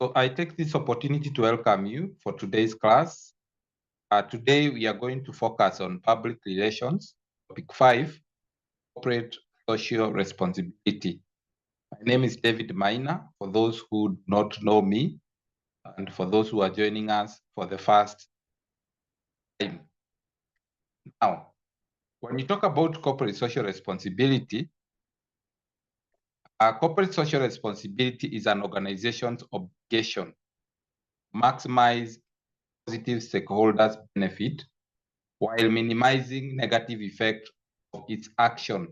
So I take this opportunity to welcome you for today's class. Today we are going to focus on public relations, topic 5, corporate social responsibility. My name is David Maina, for those who do not know me, and for those who are joining us for the first time. Now, when you talk about corporate social responsibility, corporate social responsibility is an organization's obligation to maximize positive stakeholders' benefit while minimizing negative effect of its action.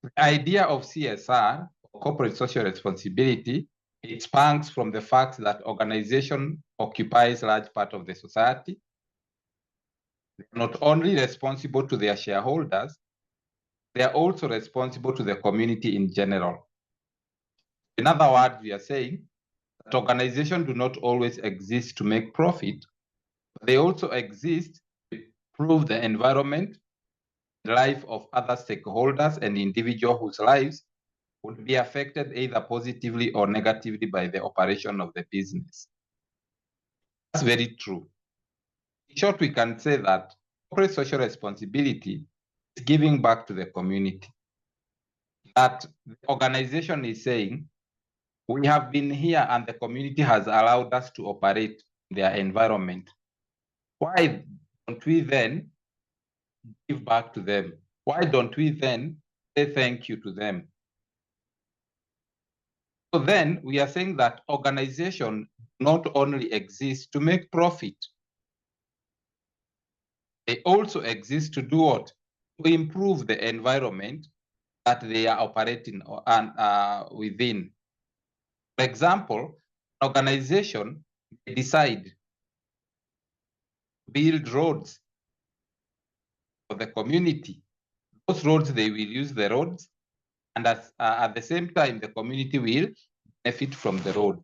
The idea of CSR, corporate social responsibility, it springs from the fact that organization occupies a large part of the society. They're not only responsible to their shareholders, they are also responsible to the community in general. In other words, we are saying that organizations do not always exist to make profit, but they also exist to improve the environment, the life of other stakeholders and individuals whose lives would be affected either positively or negatively by the operation of the business. That's very true. In short, we can say that corporate social responsibility is giving back to the community. That the organization is saying, we have been here and the community has allowed us to operate in their environment. Why don't we then give back to them? Why don't we then say thank you to them? So then we are saying that organization not only exist to make profit, they also exist to do what? To improve the environment that they are operating within. For example, an organization may decide to build roads for the community. Those roads, they will use the roads, and at the same time, the community will benefit from the road.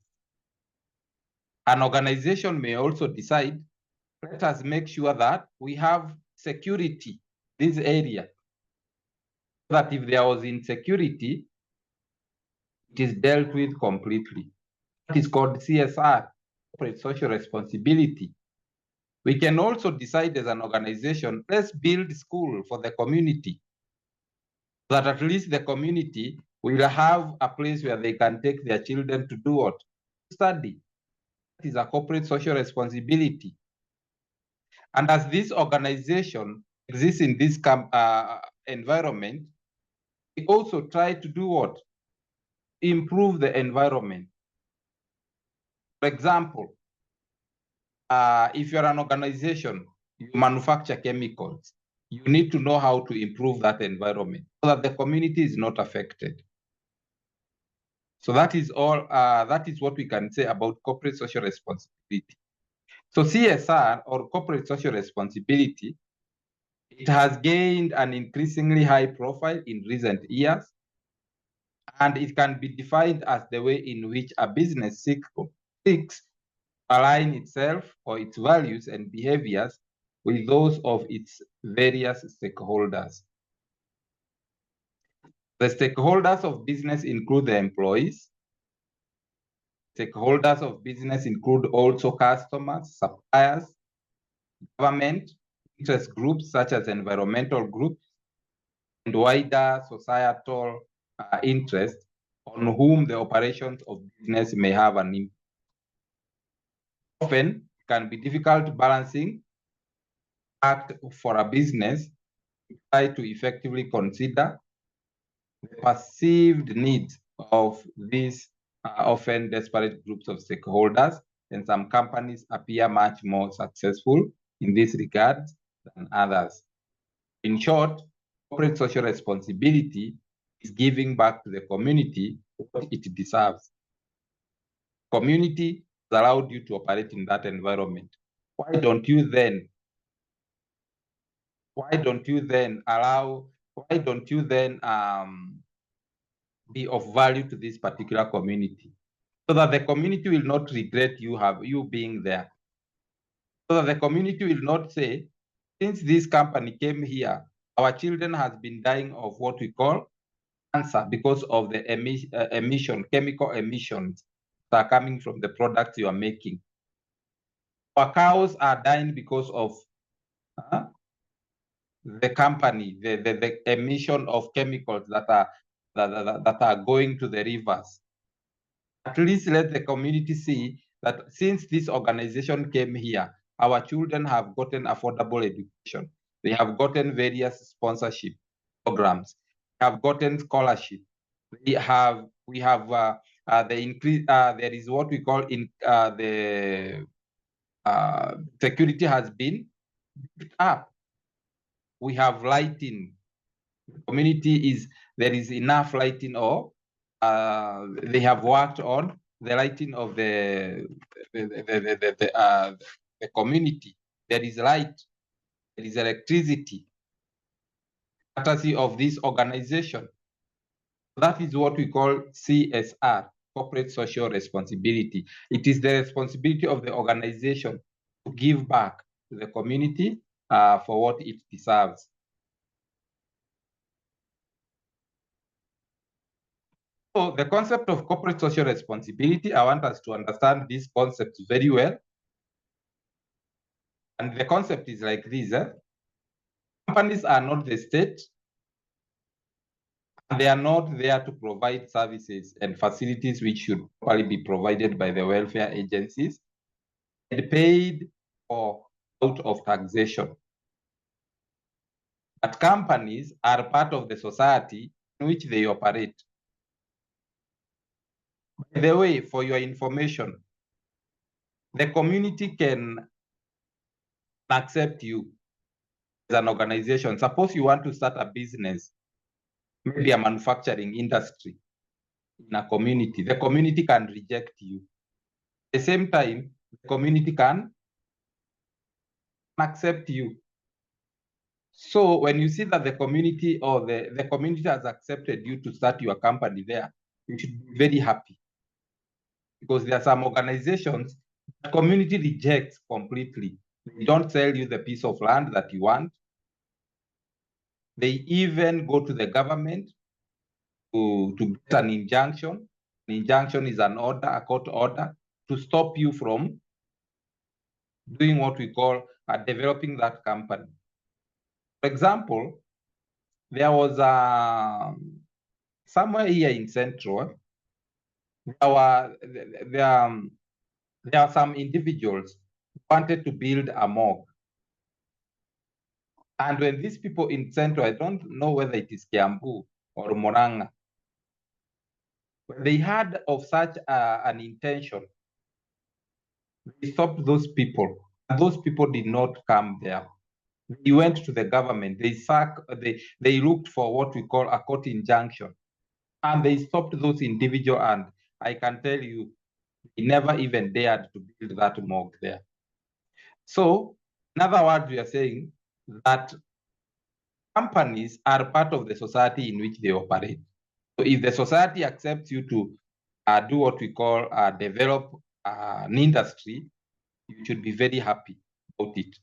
An organization may also decide, let us make sure that we have security in this area, so that if there was insecurity, it is dealt with completely. That is called CSR, corporate social responsibility. We can also decide as an organization, let's build school for the community, so that at least the community will have a place where they can take their children to do what? Study. That is a corporate social responsibility. And as this organization exists in this environment, we also try to do what? Improve the environment. For example, if you're an organization, you manufacture chemicals, you need to know how to improve that environment so that the community is not affected. So that is all. That is what we can say about corporate social responsibility. So CSR, or corporate social responsibility, it has gained an increasingly high profile in recent years, and it can be defined as the way in which a business seeks align itself or its values and behaviors with those of its various stakeholders. The stakeholders of business include the employees. Stakeholders of business include also customers, suppliers, government, interest groups such as environmental groups, and wider societal interest on whom the operations of business may have an impact. Often, it can be difficult balancing act for a business to try to effectively consider the perceived needs of these often disparate groups of stakeholders, and some companies appear much more successful in this regard than others. In short, corporate social responsibility is giving back to the community what it deserves. Community has allowed you to operate in that environment. Why don't you then be of value to this particular community, so that the community will not regret you being there, so that the community will not say, since this company came here, our children has been dying of what we call cancer because of the chemical emissions that are coming from the products you are making. Our cows are dying because of the company, the emission of chemicals that are going to the rivers. At least let the community see that since this organization came here, our children have gotten affordable education. They have gotten various sponsorship programs, have gotten scholarship. We have the increase. There is what we call the security has been picked up. We have lighting. Community there is enough lighting, or they have worked on the lighting of the community. There is light, there is electricity, courtesy of this organization. That is what we call CSR, corporate social responsibility. It is the responsibility of the organization to give back to the community for what it deserves. So the concept of corporate social responsibility, I want us to understand this concept very well. And the concept is like this. Companies are not the state. They are not there to provide services and facilities which should probably be provided by the welfare agencies and paid for out of taxation. But companies are part of the society in which they operate. By the way, for your information, the community can accept you as an organization. Suppose you want to start a business, maybe a manufacturing industry in a community. The community can reject you. At the same time, the community can accept you. So when you see that the community or the community has accepted you to start your company there, you should be very happy. Because there are some organizations the community rejects completely. They don't sell you the piece of land that you want. They even go to the government to get an injunction. An injunction is an order, a court order, to stop you from doing what we call developing that company. For example, there was somewhere here in Central, there are some individuals who wanted to build a morgue. And when these people in Central, I don't know whether it is Kiambu or Murang'a, when they heard of such an intention, they stopped those people. And those people did not come there. They went to the government. They looked for what we call a court injunction. And they stopped those individuals. And I can tell you, they never even dared to build that morgue there. So, in other words, we are saying that companies are part of the society in which they operate. So if the society accepts you to do what we call develop an industry, you should be very happy about it.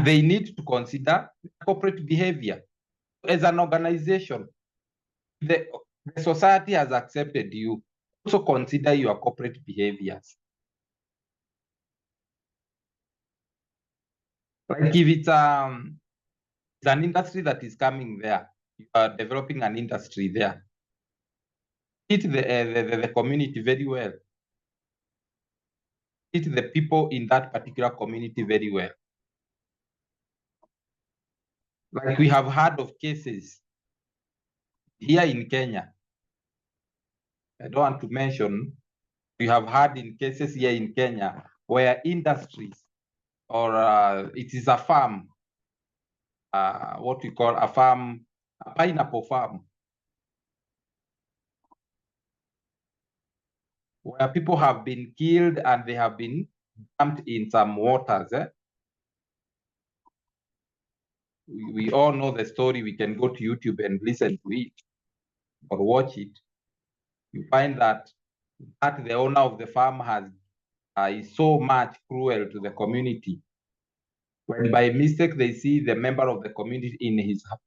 They need to consider corporate behavior. As an organization, the society has accepted you. Also consider your corporate behaviors. Like if it's an industry that is coming there, you are developing an industry there. Treat the community very well. Treat the people in that particular community very well. Like we have heard of cases here in Kenya. I don't want to mention, we have heard in cases here in Kenya where industries or it is a farm, what we call a farm, a pineapple farm, where people have been killed and they have been dumped in some waters. We all know the story. We can go to YouTube and listen to it or watch it. You find that the owner of the farm is so much cruel to the community. When by mistake they see the member of the community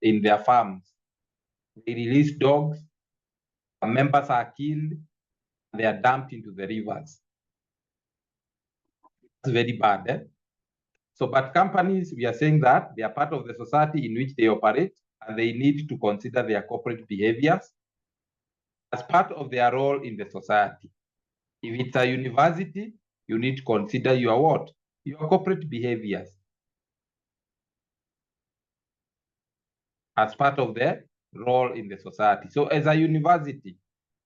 in their farms, They release dogs, members are killed, they are dumped into the rivers. It's very bad. Eh? So, but companies, we are saying that they are part of the society in which they operate, and they need to consider their corporate behaviors as part of their role in the society. If it's a university, you need to consider your what? Your corporate behaviors as part of their role in the society. So as a university,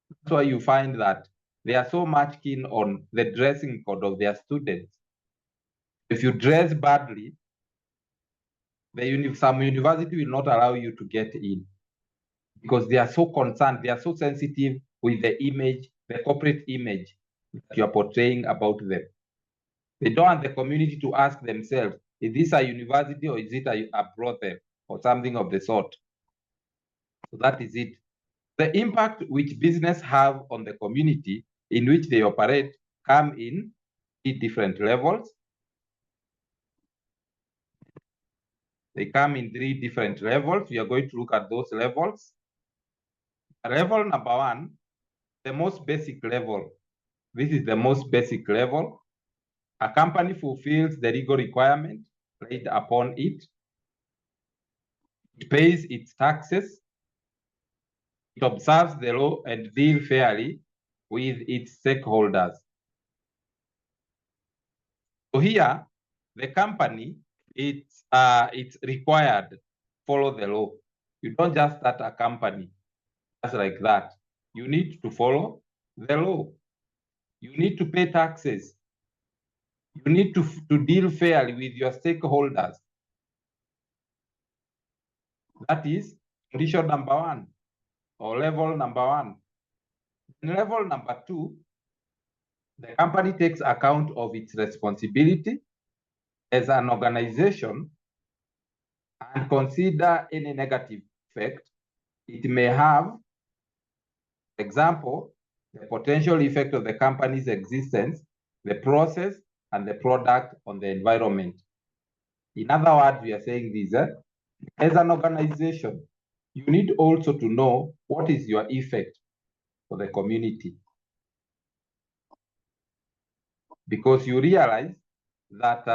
that's why you find that they are so much keen on the dressing code of their students. If you dress badly, some university will not allow you to get in because they are so concerned, they are so sensitive with the image, the corporate image that you are portraying about them. They don't want the community to ask themselves, is this a university or is it a brothel or something of the sort? So that is it. The impact which business have on the community in which they operate come in 3 different levels. They come in 3 different levels. We are going to look at those levels. Level number 1, the most basic level. This is the most basic level. A company fulfills the legal requirement laid upon it. It pays its taxes. It observes the law and deals fairly with its stakeholders. So here, the company, it's required to follow the law. You don't just start a company just like that. You need to follow the law. You need to pay taxes. You need to deal fairly with your stakeholders. That is condition number 1 or level number 1. In level number 2, the company takes account of its responsibility as an organization and consider any negative effect it may have. For example, the potential effect of the company's existence, the process, and the product on the environment. In other words, we are saying this, as an organization, you need also to know what is your effect for the community. Because you realize that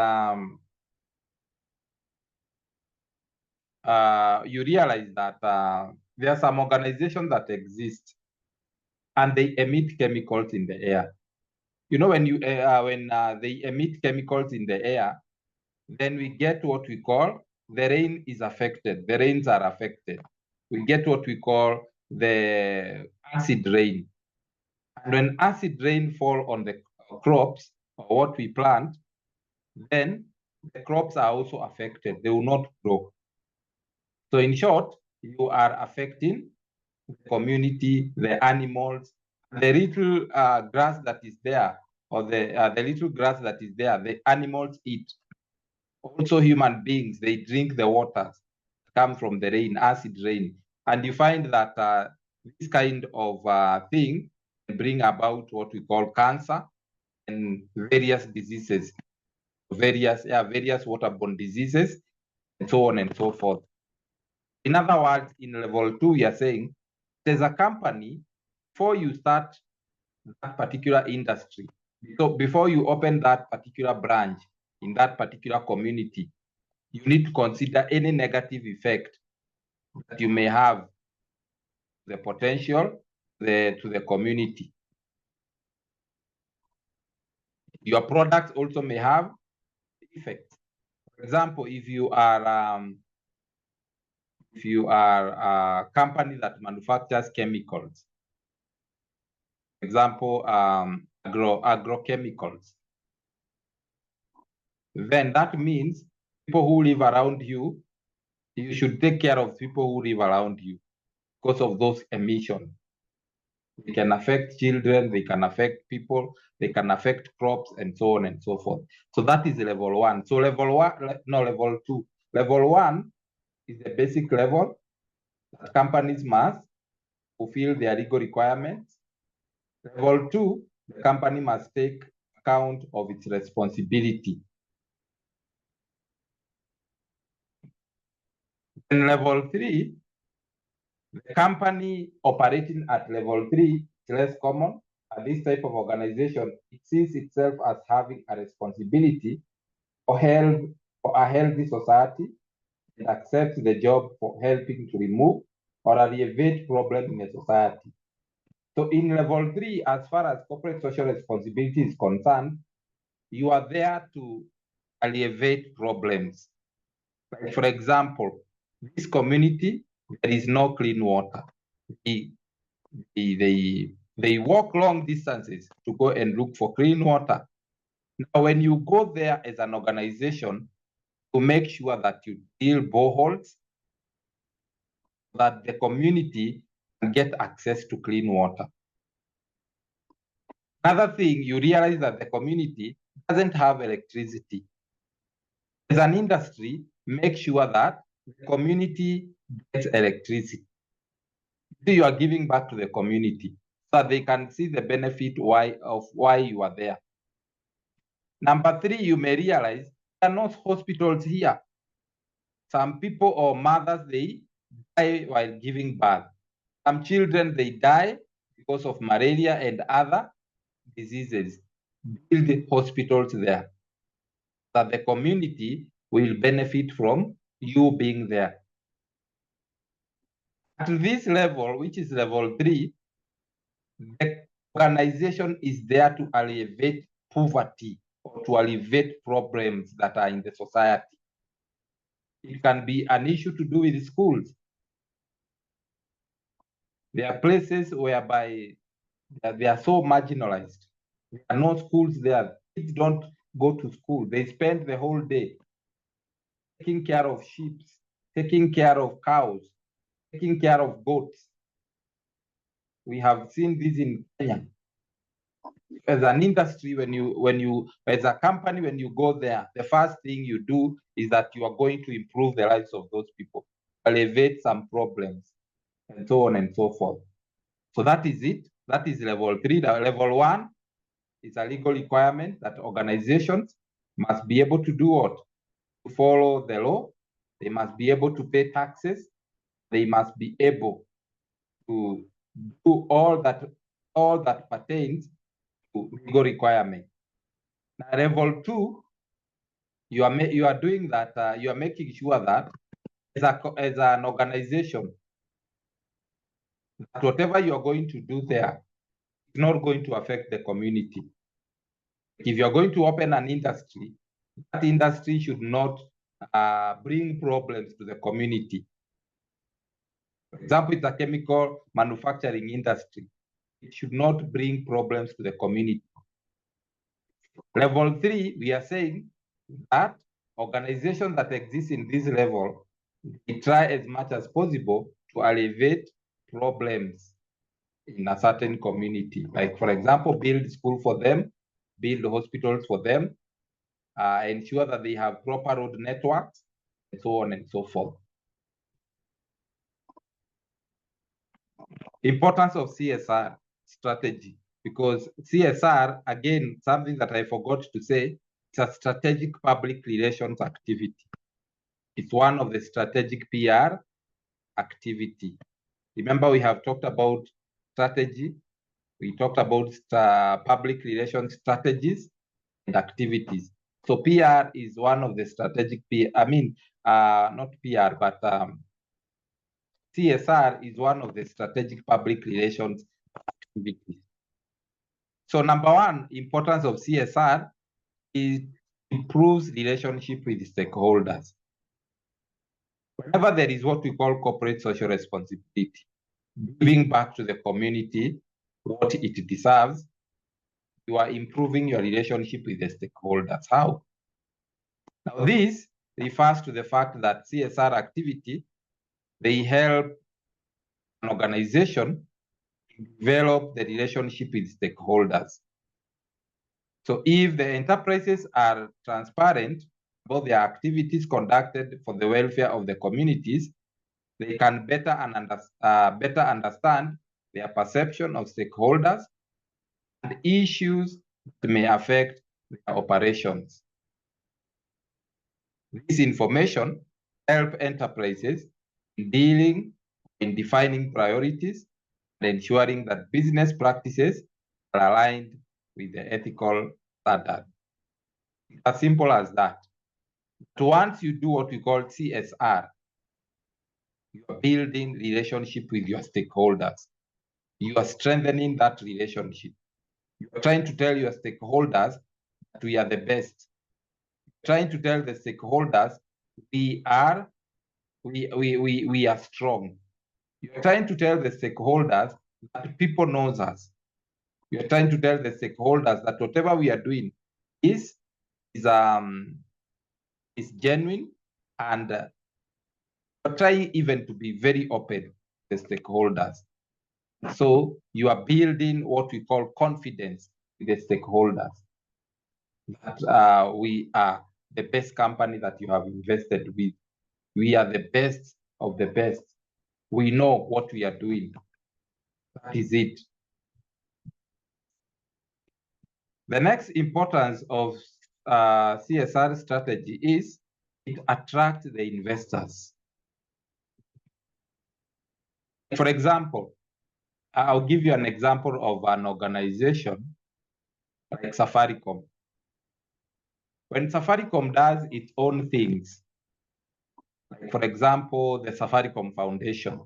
there are some organizations that exist and they emit chemicals in the air. You know, when they emit chemicals in the air, then we get what we call the rain is affected. The rains are affected. We get what we call the acid rain. And when acid rain fall on the crops or what we plant, then the crops are also affected. They will not grow. So in short, you are affecting the community, the animals, the little grass that is there, or the little grass that is there, the animals eat. Also human beings, they drink the waters come from the rain, acid rain. And you find that this kind of thing bring about what we call cancer and various diseases, various waterborne diseases, and so on and so forth. In other words, in level 2, we are saying there's a company, before you start that particular industry, so before you open that particular branch in that particular community, you need to consider any negative effect that you may have, the potential to the community. Your products also may have effects. For example, if you are a company that manufactures chemicals, for example, agrochemicals, then that means people who live around you, you should take care of people who live around you because of those emissions. They can affect children, they can affect people, they can affect crops, and so on and so forth. So that is level 1. So level 2. Level 1 is the basic level that companies must fulfill their legal requirements. Level 2, the company must take account of its responsibility. In level 3, The company operating at level 3 is less common. This type of organization, it sees itself as having a responsibility for a healthy society and accepts the job for helping to remove or alleviate problems in a society. So in level 3, as far as corporate social responsibility is concerned, you are there to alleviate problems. Like for example, this community, there is no clean water. They walk long distances to go and look for clean water. Now, when you go there as an organization, to make sure that you drill boreholes, that the community can get access to clean water. Another thing, you realize that the community doesn't have electricity. As an industry, make sure that the community gets electricity. So you are giving back to the community so that they can see the benefit of why you are there. Number 3, you may realize there are no hospitals here. Some people or mothers, they die while giving birth. Some children, they die because of malaria and other diseases. Build hospitals there, that the community will benefit from you being there. At this level, which is level 3, the organization is there to alleviate poverty or to alleviate problems that are in the society. It can be an issue to do with schools. There are places whereby they are so marginalized. There are no schools there. Kids don't go to school. They spend the whole day taking care of sheep, taking care of cows, taking care of goats. We have seen this in Kenya. As an industry, as a company, when you go there, the first thing you do is that you are going to improve the lives of those people, alleviate some problems, and so on and so forth. So that is it. That is level 3. Level 1 is a legal requirement that organizations must be able to do what? To follow the law. They must be able to pay taxes. They must be able to do all that pertains to legal requirement. Now, level 2, you are doing that. You are making sure that as an organization, that whatever you are going to do there is not going to affect the community. If you are going to open an industry, that industry should not bring problems to the community. For example, it's a chemical manufacturing industry. It should not bring problems to the community. Level 3, we are saying that organizations that exist in this level, they try as much as possible to alleviate problems in a certain community. Like, for example, build school for them, build hospitals for them, ensure that they have proper road networks, and so on and so forth. Importance of CSR strategy, because CSR, again, something that I forgot to say, it's a strategic public relations activity. It's one of the strategic PR activity. Remember, we have talked about strategy. We talked about public relations strategies and activities. So PR is one of the strategic not PR, but CSR is one of the strategic public relations activities. So number 1, importance of CSR is improves relationship with stakeholders. Whenever there is what we call corporate social responsibility, giving back to the community what it deserves, you are improving your relationship with the stakeholders. How? Now, this refers to the fact that CSR activity, they help an organization develop the relationship with stakeholders. So if the enterprises are transparent about their activities conducted for the welfare of the communities, they can better understand their perception of stakeholders and issues that may affect their operations. This information helps enterprises in dealing in defining priorities and ensuring that business practices are aligned with the ethical standard. It's as simple as that. But once you do what we call CSR, you are building relationship with your stakeholders. You are strengthening that relationship. You are trying to tell your stakeholders that we are the best. You're trying to tell the stakeholders we are strong. You're trying to tell the stakeholders that people knows us. You're trying to tell the stakeholders that whatever we are doing is genuine, and we're trying even to be very open to the stakeholders. So you are building what we call confidence with the stakeholders, that we are the best company that you have invested with. We are the best of the best. We know what we are doing. That is it. The next importance of CSR strategy is it attracts the investors. For example, I'll give you an example of an organization like Safaricom. When Safaricom does its own things, like for example, the Safaricom Foundation,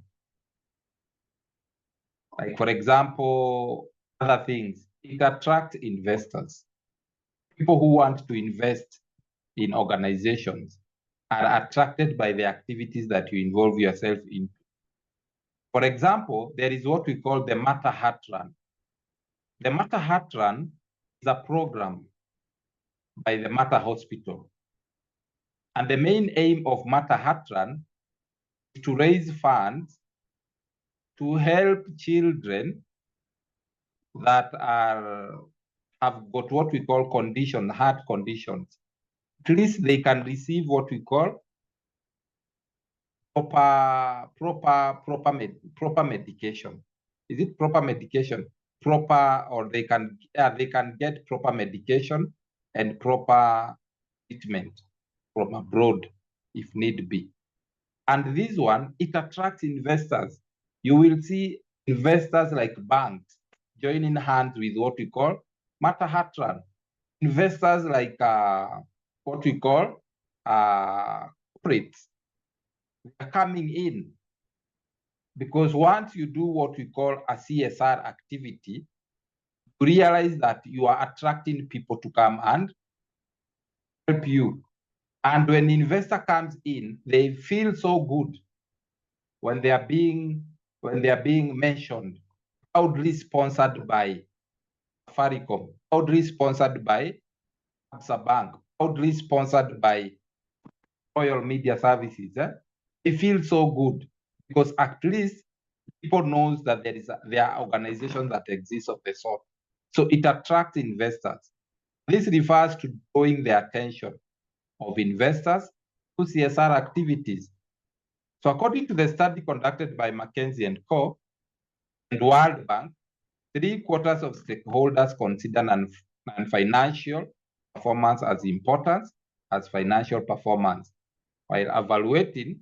like for example, other things, it attracts investors. People who want to invest in organizations are attracted by the activities that you involve yourself in. For example, there is what we call the Mata Hat Run. The Mata Hat Run is a program by the Mata Hospital. And the main aim of Mata Hat Run is to raise funds to help children that have got what we call heart conditions. At least they can receive what we call proper medication. Is it proper medication? Or they can get proper medication and proper treatment from abroad if need be. And this one, it attracts investors. You will see investors like banks joining hands with what we call Mata Hat Run. Investors like what we call corporates are coming in, because once you do what we call a CSR activity, you realize that you are attracting people to come and help you. And when the investor comes in, they feel so good when they are being mentioned, proudly sponsored by Safaricom, proudly sponsored by Absa Bank, proudly sponsored by Royal Media Services. They feel so good because at least people knows that there are organizations that exist of the sort. So it attracts investors. This refers to drawing the attention of investors to CSR activities. So according to the study conducted by McKinsey & Co. and World Bank, 3/4 of stakeholders consider non-financial performance as important as financial performance, while evaluating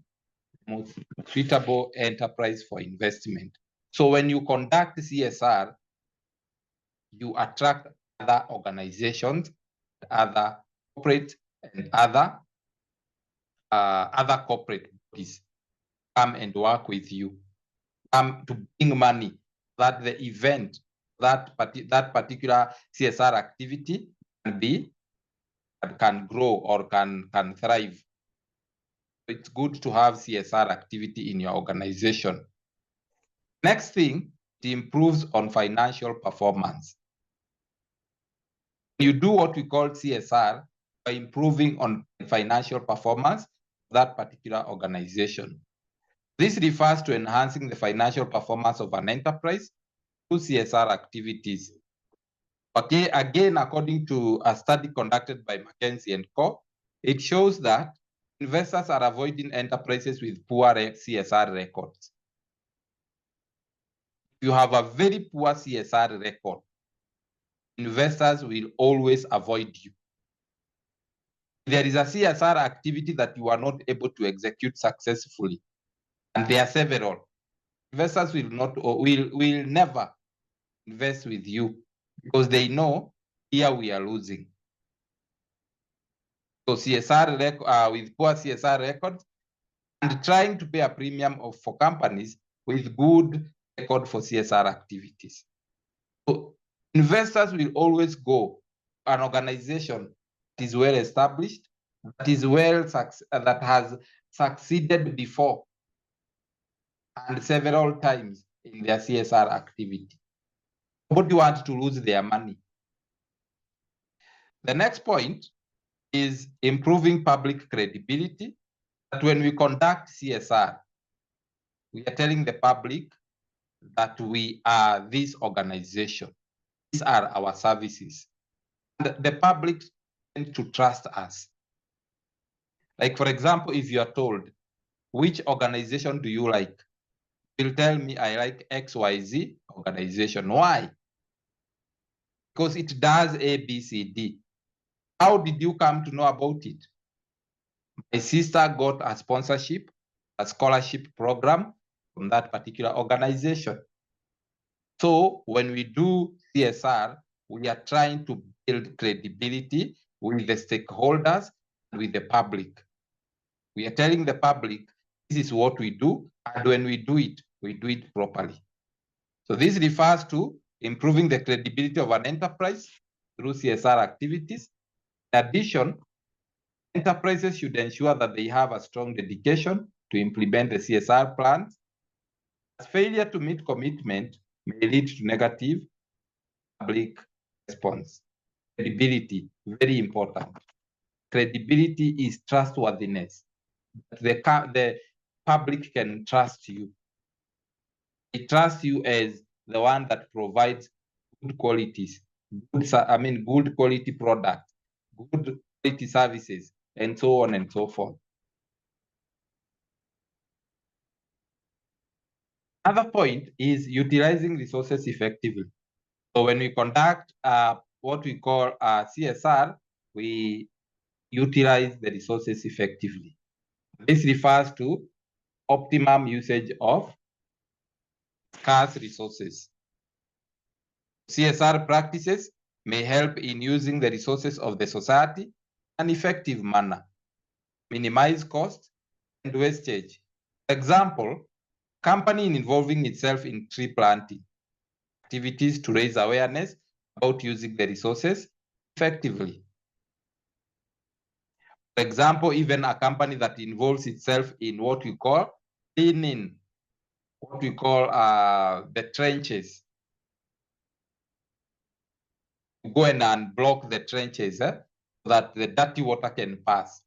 the most suitable enterprise for investment. So when you conduct CSR, you attract other organizations, other corporate and other corporate bodies come and work with you, come to bring money, that the event, that particular CSR activity can grow or can thrive. It's good to have CSR activity in your organization. Next thing, it improves on financial performance. You do what we call CSR by improving on financial performance of that particular organization. This refers to enhancing the financial performance of an enterprise through CSR activities. Okay, again, according to a study conducted by McKinsey & Co., it shows that investors are avoiding enterprises with poor CSR records. If you have a very poor CSR record, investors will always avoid you. If there is a CSR activity that you are not able to execute successfully, and there are several, investors will not or will never invest with you because they know here we are losing. So CSR with poor CSR records and trying to pay a premium for companies with good record for CSR activities. So investors will always go to an organization that is well established, that is that has succeeded before and several times in their CSR activity. Nobody wants to lose their money. The next point is improving public credibility. That when we conduct CSR, we are telling the public that we are this organization. These are our services. And the public tend to trust us. Like, for example, if you are told, which organization do you like? You'll tell me, I like XYZ organization. Why? Because it does A, B, C, D. How did you come to know about it? My sister got a sponsorship, a scholarship program from that particular organization. So when we do CSR, we are trying to build credibility with the stakeholders, with the public. We are telling the public, this is what we do, and when we do it properly. So this refers to improving the credibility of an enterprise through CSR activities. In addition, enterprises should ensure that they have a strong dedication to implement the CSR plans. As failure to meet commitment may lead to negative public response. Credibility, very important. Credibility is trustworthiness. The public can trust you. They trust you as the one that provides good qualities, good quality products, good quality services, and so on and so forth. Another point is utilizing resources effectively. So when we conduct what we call CSR, we utilize the resources effectively. This refers to optimum usage of scarce resources. CSR practices may help in using the resources of the society in an effective manner, minimize cost and wastage. For example, company involving itself in tree planting activities to raise awareness about using the resources effectively. For example, even a company that involves itself in what we call cleaning, what we call the trenches. Go in and block the trenches so that the dirty water can pass.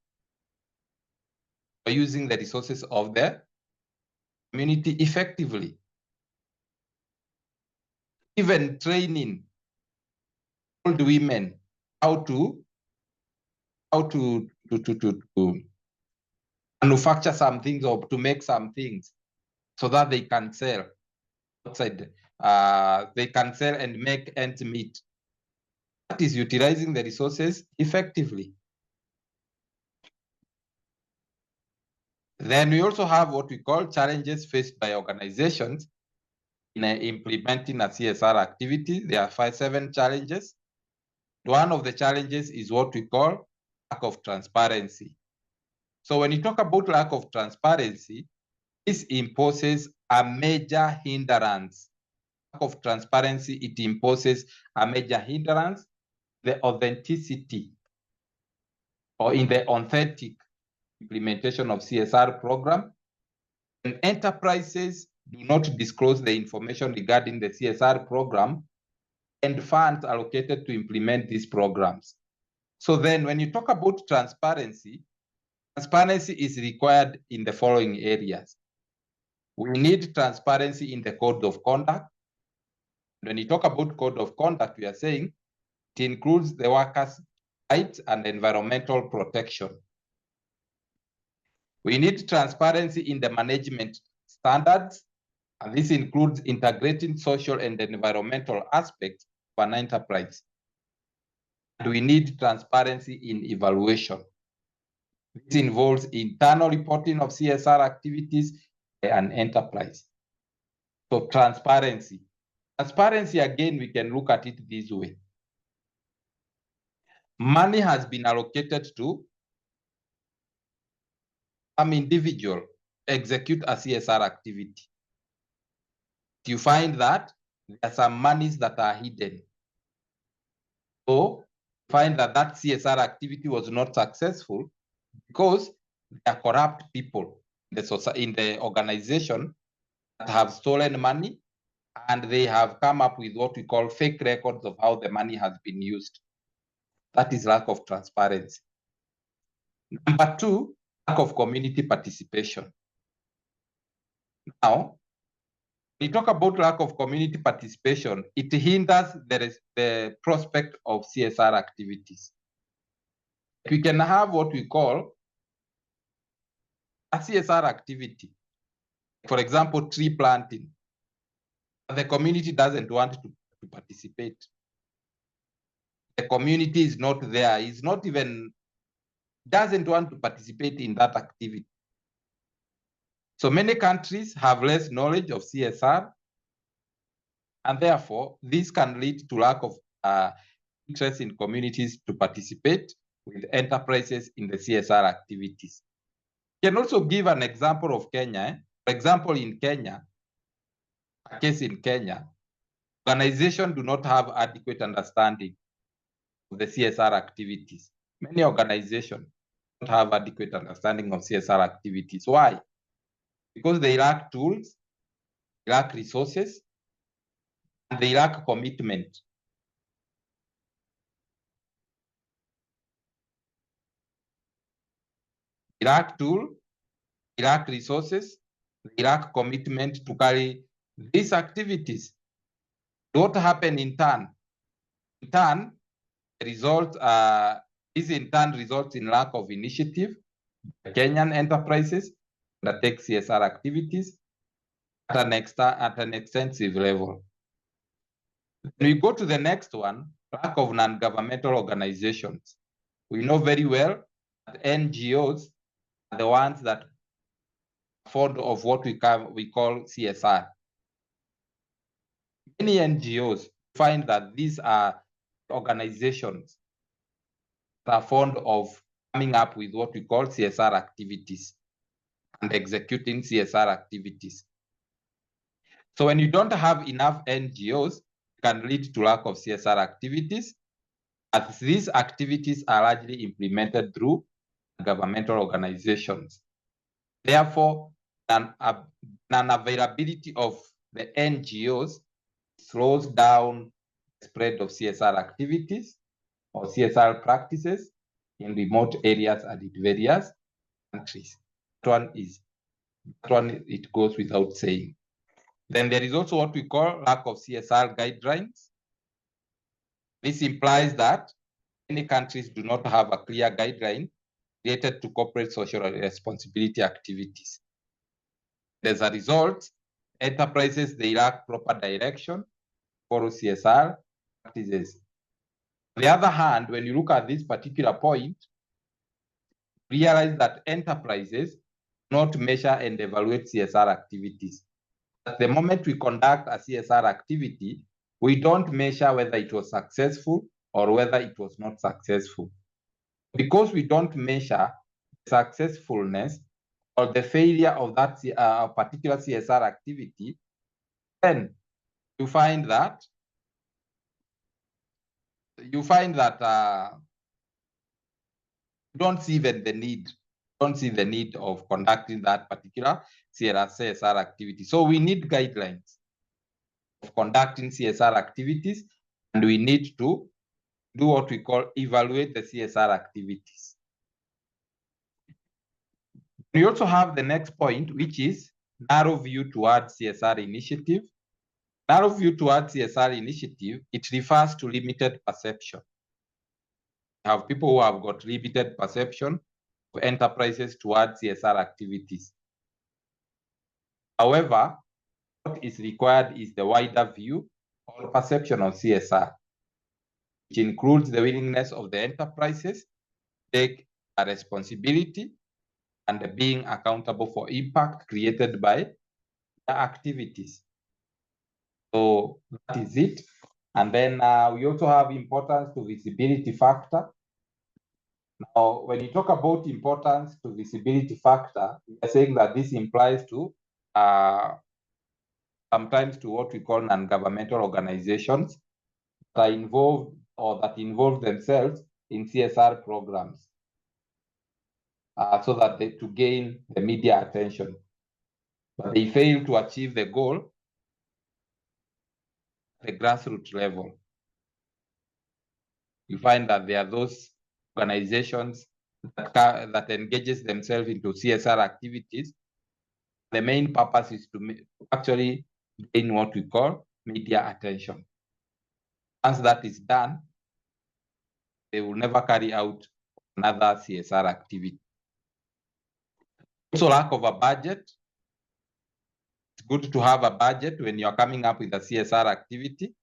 By using the resources of the community effectively. Even training old women how to manufacture some things or to make some things so that they can sell outside. They can sell and make ends meet. That is utilizing the resources effectively. Then we also have what we call challenges faced by organizations in implementing a CSR activity. There are 7 challenges. One of the challenges is what we call lack of transparency. So when you talk about lack of transparency, this imposes a major hindrance. Lack of transparency, it imposes a major hindrance, the authenticity or in the authentic implementation of CSR program. When enterprises do not disclose the information regarding the CSR program and funds allocated to implement these programs. So then when you talk about transparency, transparency is required in the following areas. We need transparency in the code of conduct. When you talk about code of conduct, we are saying it includes the workers' rights and environmental protection. We need transparency in the management standards, and this includes integrating social and environmental aspects of an enterprise. And we need transparency in evaluation. This involves internal reporting of CSR activities by an enterprise. So transparency. Transparency, again, we can look at it this way. Money has been allocated to some individual to execute a CSR activity. You find that there are some monies that are hidden. So find that that CSR activity was not successful because there are corrupt people in the organization that have stolen money, and they have come up with what we call fake records of how the money has been used. That is lack of transparency. Number two, lack of community participation. Now, when we talk about lack of community participation, it hinders the prospect of CSR activities. We can have what we call a CSR activity. For example, tree planting. The community doesn't want to participate. The community is not there, is not even, doesn't want to participate in that activity. So many countries have less knowledge of CSR, and therefore this can lead to lack of interest in communities to participate with enterprises in the CSR activities. I can also give an example of Kenya. For example, in Kenya, a case in Kenya, organizations do not have adequate understanding of the CSR activities. Many organizations don't have adequate understanding of CSR activities. Why? Because they lack tools, they lack resources, and they lack commitment. They lack tools, they lack resources, they lack commitment to carry these activities. What happened in turn? In turn, this in turn results in lack of initiative by Kenyan enterprises that take CSR activities at an extensive level. When we go to the next one, lack of non-governmental organizations. We know very well that NGOs are the ones that are fond of what we call CSR. Many NGOs find that these are organizations that are fond of coming up with what we call CSR activities and executing CSR activities. So when you don't have enough NGOs, it can lead to lack of CSR activities, as these activities are largely implemented through governmental organizations. Therefore, non-availability of the NGOs slows down the spread of CSR activities or CSR practices in remote areas and in various countries. That one, it goes without saying. Then there is also what we call lack of CSR guidelines. This implies that many countries do not have a clear guideline related to corporate social responsibility activities. As a result, enterprises, they lack proper direction for CSR practices. On the other hand, when you look at this particular point, realize that enterprises not measure and evaluate CSR activities. At the moment we conduct a CSR activity, we don't measure whether it was successful or whether it was not successful. Because we don't measure successfulness or the failure of that particular CSR activity, then you find that you don't see even the need, don't see the need of conducting that particular CSR activity. So we need guidelines of conducting CSR activities, and we need to do what we call evaluate the CSR activities. We also have the next point, which is narrow view towards CSR initiative. Narrow view towards CSR initiative, it refers to limited perception. We have people who have got limited perception of enterprises towards CSR activities. However, what is required is the wider view or perception of CSR, which includes the willingness of the enterprises to take a responsibility and being accountable for impact created by their activities. So that is it. And then we also have importance to visibility factor. Now, when you talk about importance to visibility factor, we are saying that this implies to sometimes to what we call non-governmental organizations that are involved or that involve themselves in CSR programs so that to gain the media attention. But they fail to achieve the goal at the grassroots level. You find that there are those organizations that engages themselves into CSR activities. The main purpose is to actually gain what we call media attention. Once that is done, they will never carry out another CSR activity. Also, lack of a budget. It's good to have a budget when you're coming up with a CSR activity,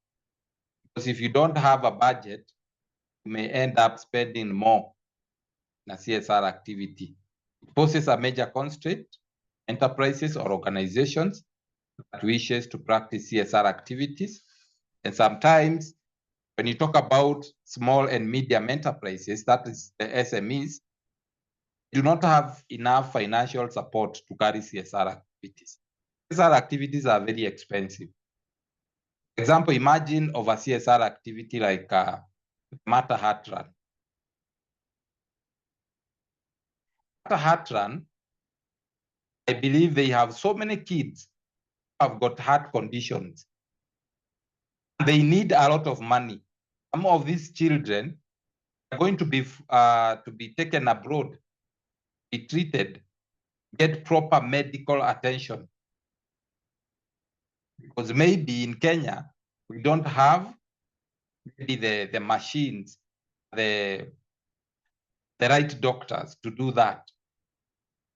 because if you don't have a budget, you may end up spending more in a CSR activity. It poses a major constraint enterprises or organizations that wishes to practice CSR activities. And sometimes when you talk about small and medium enterprises, that is the SMEs, do not have enough financial support to carry CSR activities. CSR activities are very expensive. For example, imagine of a CSR activity like Mata Heart Run. Mata Heart Run, I believe they have so many kids who have got heart conditions. They need a lot of money. Some of these children are going to be taken abroad, be treated, get proper medical attention. Because maybe in Kenya, we don't have maybe the machines, the right doctors to do that.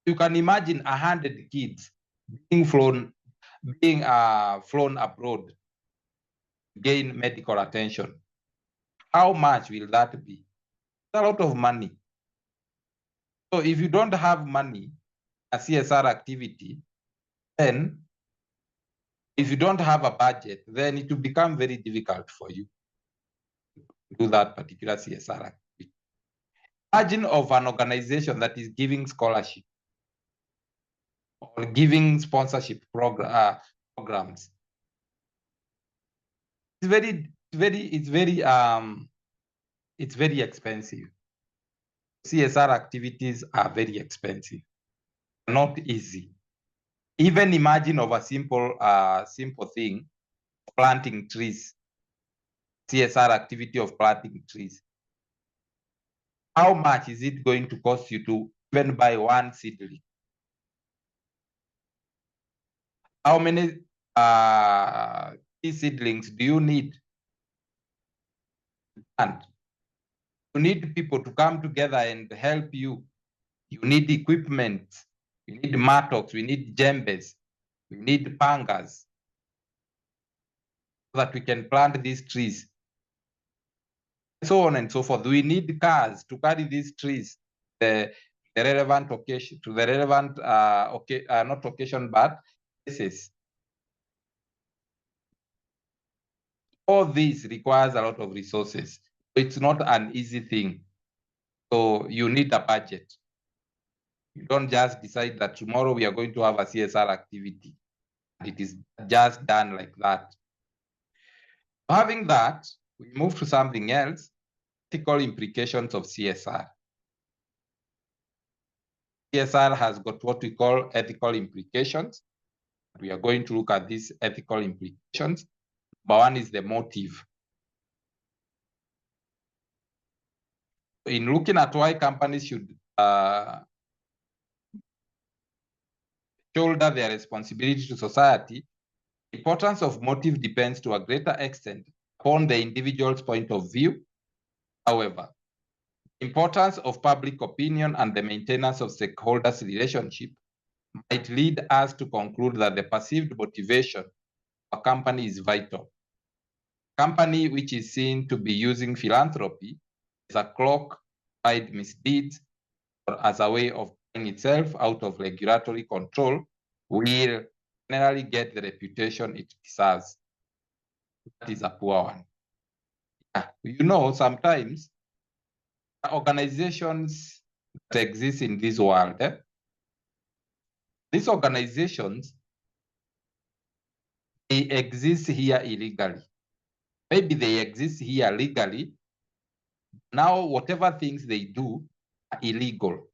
You can imagine 100 kids being flown abroad to gain medical attention. How much will that be? It's a lot of money. So if you don't have money, a CSR activity, then if you don't have a budget, then it will become very difficult for you to do that particular CSR activity. Imagine of an organization that is giving scholarship or giving sponsorship programs. It's very expensive. CSR activities are very expensive, not easy. Even imagine of a simple thing, planting trees, CSR activity of planting trees. How much is it going to cost you to even buy one seedling? How many seedlings do you need? And you need people to come together and help you. You need equipment. You need mattocks. We need jembes. We need pangas so that we can plant these trees. So on and so forth. We need cars to carry these trees, the relevant occasion, to the relevant, not occasion, but places. All this requires a lot of resources. It's not an easy thing. So you need a budget. You don't just decide that tomorrow we are going to have a CSR activity. It is just done like that. Having that, we move to something else, ethical implications of CSR. CSR has got what we call ethical implications. We are going to look at these ethical implications. But one is the motive. In looking at why companies should shoulder their responsibility to society, the importance of motive depends to a greater extent upon the individual's point of view. However, the importance of public opinion and the maintenance of stakeholders' relationship might lead us to conclude that the perceived motivation of a company is vital. A company which is seen to be using philanthropy as a cloak to hide misdeeds or as a way of getting itself out of regulatory control will generally get the reputation it deserves. that is a poor one. You know, sometimes organizations that exist in this world, these organizations, they exist here illegally. Maybe they exist here legally. Now, whatever things they do are illegal.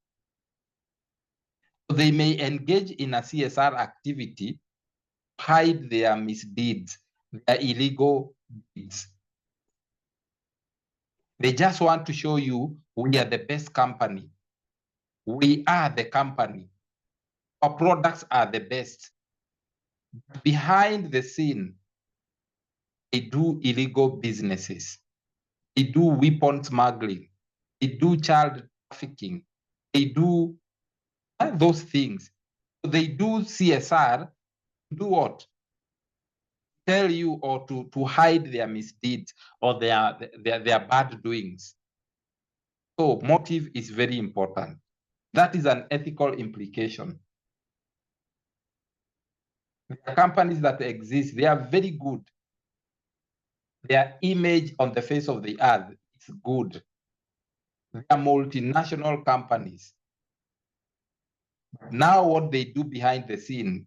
So they may engage in a CSR activity, hide their misdeeds, their illegal deeds. They just want to show you we are the best company. We are the company. Our products are the best. Behind the scene, they do illegal businesses. They do weapon smuggling. They do child trafficking. They do those things. They do CSR, do what? Tell you or to hide their misdeeds or their bad doings. So motive is very important. That is an ethical implication. The companies that exist, they are very good. Their image on the face of the earth is good. They are multinational companies. Now what they do behind the scene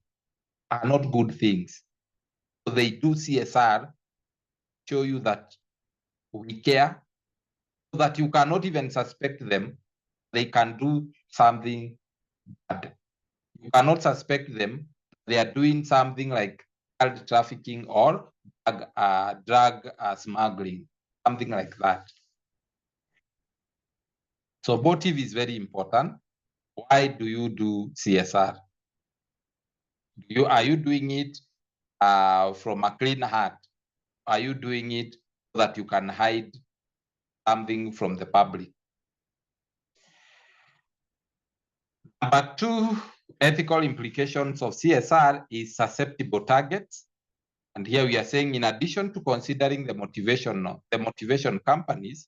are not good things. So they do CSR, show you that we care, so that you cannot even suspect them. They can do something bad. You cannot suspect them. They are doing something like child trafficking or drug smuggling, something like that. So motive is very important. Why do you do CSR? Are you doing it from a clean heart? Are you doing it so that you can hide something from the public? Number two, ethical implications of CSR is susceptible targets. And here we are saying, in addition to considering the motivation companies,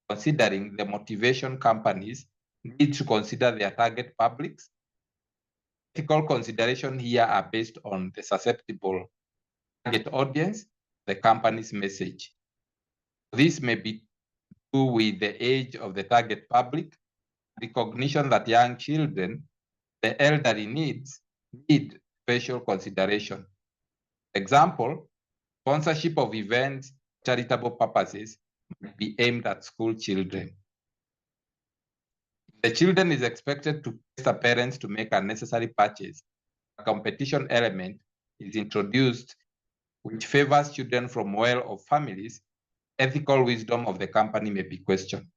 considering the motivation companies need to consider their target publics. Ethical consideration here are based on the susceptible target audience, the company's message. This may be true with the age of the target public, recognition that young children, the elderly need special consideration. Example, sponsorship of events, charitable purposes might be aimed at school children. The children is expected to press the parents to make a necessary purchase. A competition element is introduced which favors children from well-off families. Ethical wisdom of the company may be questioned.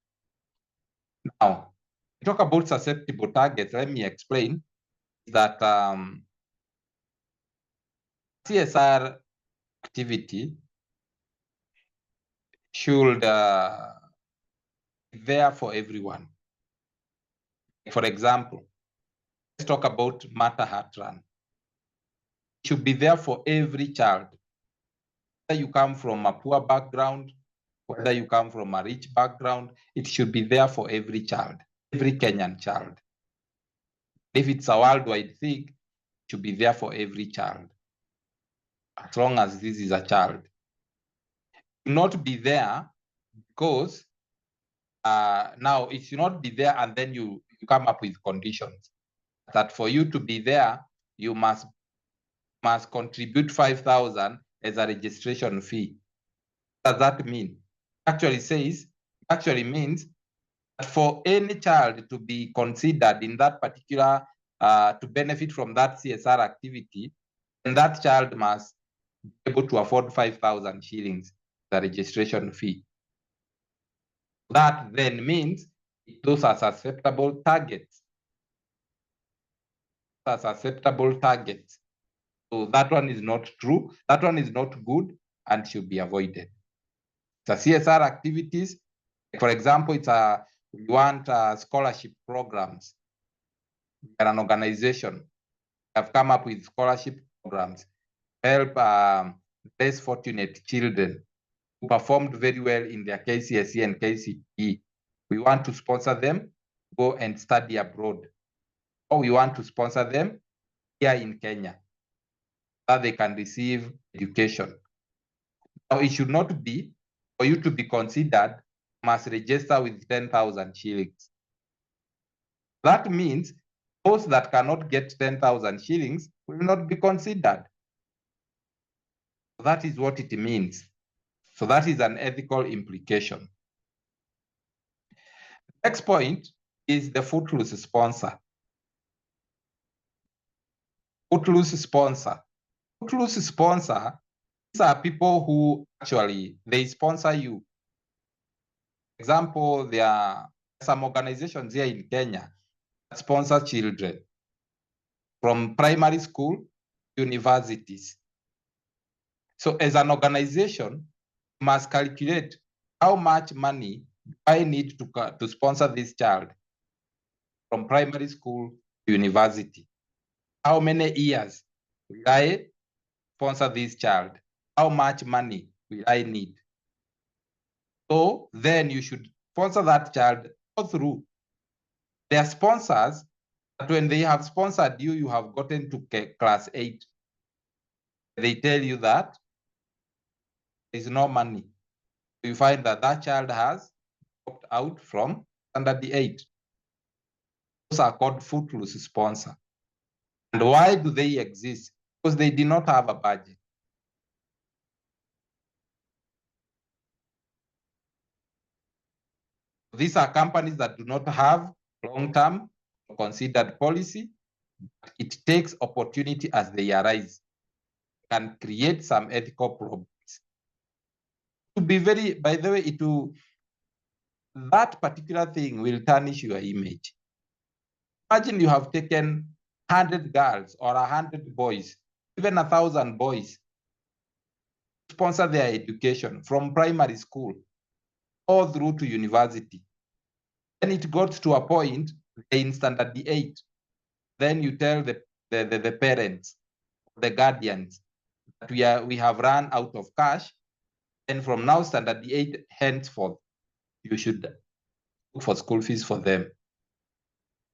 Now, we talk about susceptible targets. Let me explain that CSR activity should be there for everyone. For example, let's talk about Mata Heart Run. It should be there for every child. Whether you come from a poor background, whether you come from a rich background, it should be there for every child, every Kenyan child. If it's a worldwide thing, it should be there for every child, as long as this is a child. It should not be there because now it should not be there and then you come up with conditions that for you to be there, you must contribute 5,000 as a registration fee. What does that mean? Actually means that for any child to be considered in that particular, to benefit from that CSR activity, then that child must be able to afford 5,000 shillings, the registration fee. That then means those are susceptible targets. Susceptible targets. So that one is not true. That one is not good and should be avoided. The CSR activities, for example, we want scholarship programs. We are an organization. We have come up with scholarship programs, help less fortunate children who performed very well in their KCSE and KCPE. We want to sponsor them, go and study abroad. Or we want to sponsor them here in Kenya. that they can receive education. Now, it should not be for you to be considered, must register with 10,000 shillings. That means those that cannot get 10,000 shillings will not be considered. That is what it means. So that is an ethical implication. Next point is the Footloose sponsor. Footloose sponsor. Footloose sponsor, these are people who actually, they sponsor you. For example, there are some organizations here in Kenya that sponsor children from primary school, universities. So as an organization, you must calculate how much money I need to sponsor this child from primary school to university. How many years will I sponsor this child? How much money will I need? So then you should sponsor that child all through. Their sponsors, that when they have sponsored you, you have gotten to class 8. They tell you that there is no money. You find that that child has dropped out from standard 8. Those are called Footloose sponsor. And why do they exist? Because they did not have a budget. These are companies that do not have long-term considered policy. It takes opportunity as they arise and create some ethical problems. To be very, by the way, that particular thing will tarnish your image. Imagine you have taken 100 girls or 100 boys, even 1,000 boys, to sponsor their education from primary school all through to university. Then it got to a point in standard 8. Then you tell the parents, the guardians, that we have run out of cash. And from now, standard 8 henceforth, you should look for school fees for them.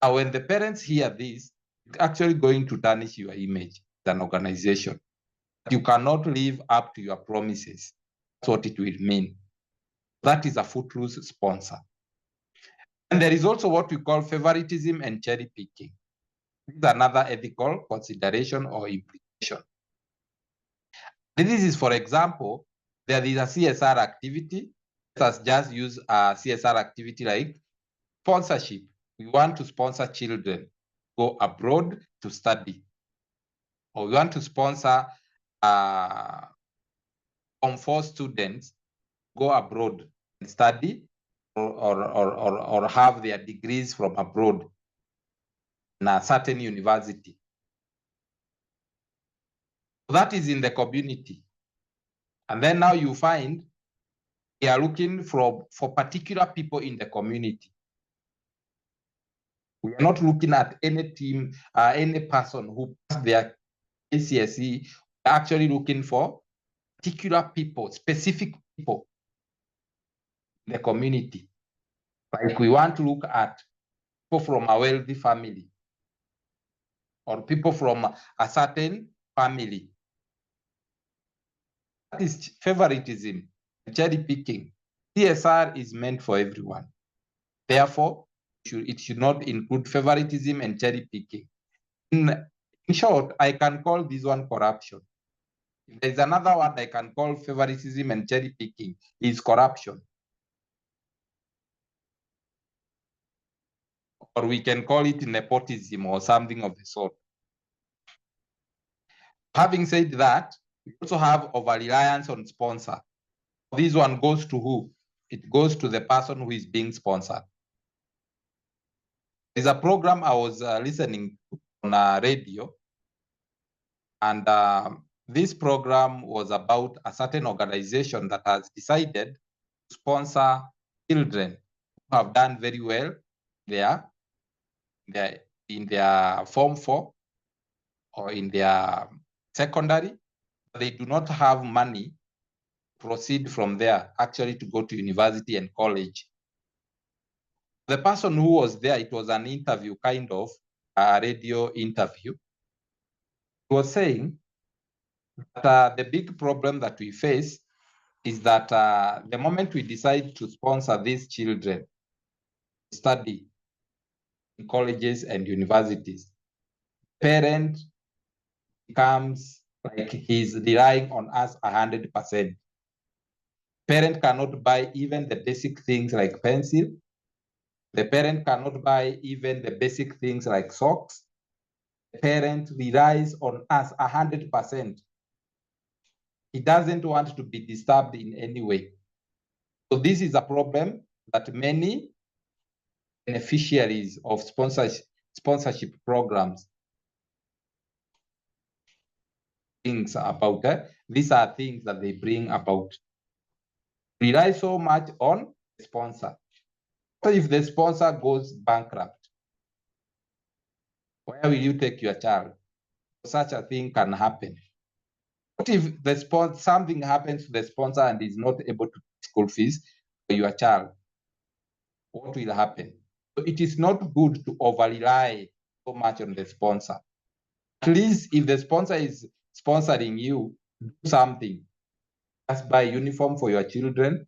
Now, when the parents hear this, it's actually going to tarnish your image as an organization. You cannot live up to your promises. That's what it will mean. That is a Footloose sponsor. And there is also what we call favoritism and cherry picking. This is another ethical consideration or implication. This is, for example, there is a CSR activity. Let us just use a CSR activity like sponsorship. We want to sponsor children go abroad to study. Or we want to sponsor Form 4 students go abroad and study or have their degrees from abroad in a certain university. That is in the community. And then now you find we are looking for particular people in the community. We are not looking at any team, any person who passed their KCSE. We're actually looking for particular people, specific people in the community. Like we want to look at people from a wealthy family or people from a certain family. That is favoritism, cherry picking. CSR is meant for everyone. Therefore, it should not include favoritism and cherry picking. In short, I can call this one corruption. If there's another one I can call favoritism and cherry picking, is corruption. Or we can call it nepotism or something of the sort. Having said that, we also have over-reliance on sponsor. This one goes to who? It goes to the person who is being sponsored. There's a program I was listening to on radio, and this program was about a certain organization that has decided to sponsor children who have done very well in their Form 4 or in their secondary. They do not have money to proceed from there, actually to go to university and college. The person who was there, it was an interview, kind of a radio interview. He was saying But the big problem that we face is that the moment we decide to sponsor these children to study in colleges and universities, parent becomes like he's relying on us 100%. Parent cannot buy even the basic things like pencil. The parent cannot buy even the basic things like socks. The parent relies on us 100%. He doesn't want to be disturbed in any way. So this is a problem that many beneficiaries of sponsorship programs things about. These are things that they bring about. Rely so much on the sponsor. So if the sponsor goes bankrupt, where will you take your child? Such a thing can happen. What if the something happens to the sponsor and is not able to pay school fees for your child? What will happen? So it is not good to over rely so much on the sponsor. At least if the sponsor is sponsoring you, do something. Just buy uniform for your children,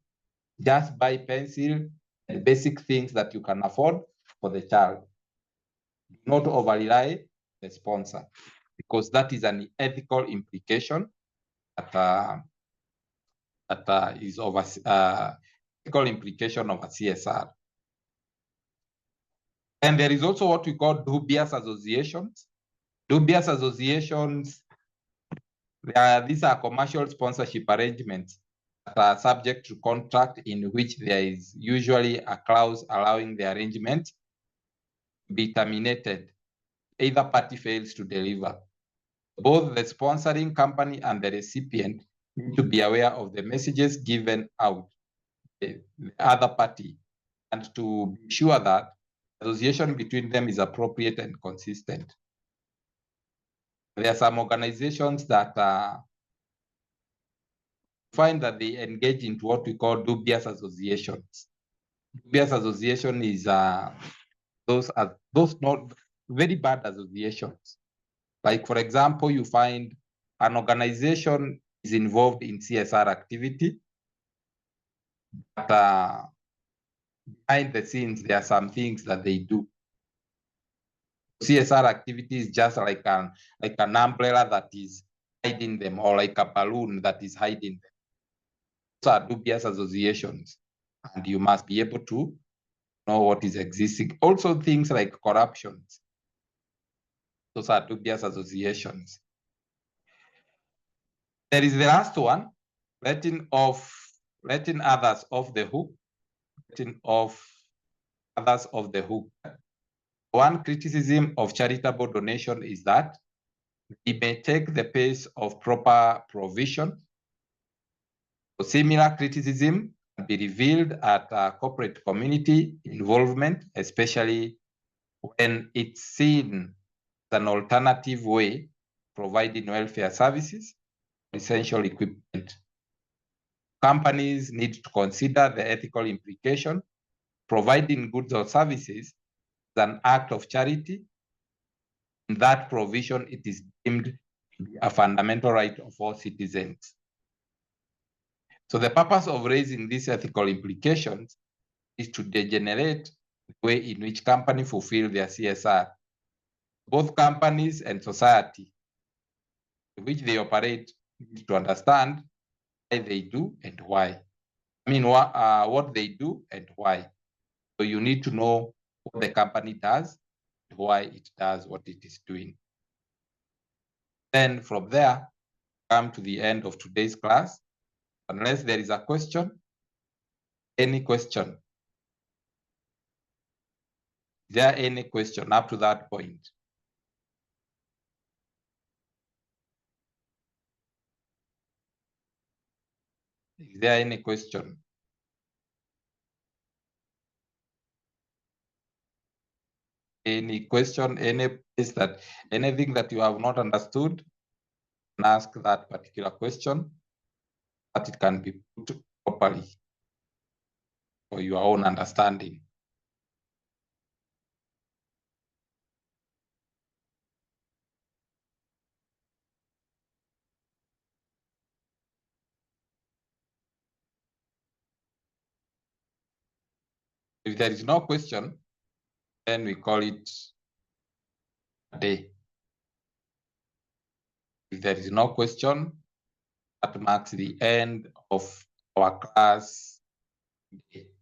just buy pencil and basic things that you can afford for the child. Do not over rely the sponsor, because that is an ethical implication that is over ethical implication of a CSR. And there is also what we call dubious associations. Dubious associations, these are commercial sponsorship arrangements that are subject to contract, in which there is usually a clause allowing the arrangement to be terminated if either party fails to deliver. Both the sponsoring company and the recipient need to be aware of the messages given out the other party, and to be sure that association between them is appropriate and consistent. There are some organizations that find that they engage into what we call dubious associations. Dubious association is those not very bad associations. Like, for example, you find an organization is involved in CSR activity, but behind the scenes, there are some things that they do. CSR activity is just like an umbrella that is hiding them, or like a balloon that is hiding them. Those are dubious associations, and you must be able to know what is existing. Also, things like corruptions. Those are dubious associations. There is the last one, letting others off the hook. Letting off others off the hook. One criticism of charitable donation is that it may take the pace of proper provision. So similar criticism can be revealed at corporate community involvement, especially when it's seen as an alternative way providing welfare services, essential equipment. Companies need to consider the ethical implication. Providing goods or services is an act of charity. In that provision, it is deemed to be a fundamental right of all citizens. So the purpose of raising these ethical implications is to degenerate the way in which companies fulfill their CSR. Both companies and society in which they operate need to understand why they do and why. I mean, what they do and why. So you need to know what the company does, why it does what it is doing. Then from there, come to the end of today's class. Unless there is a question, any question? Is there any question up to that point? Is there any question? Any question, anything that you have not understood, ask that particular question, that it can be put properly for your own understanding. If there is no question, then we call it a day. If there is no question, that marks the end of our class day.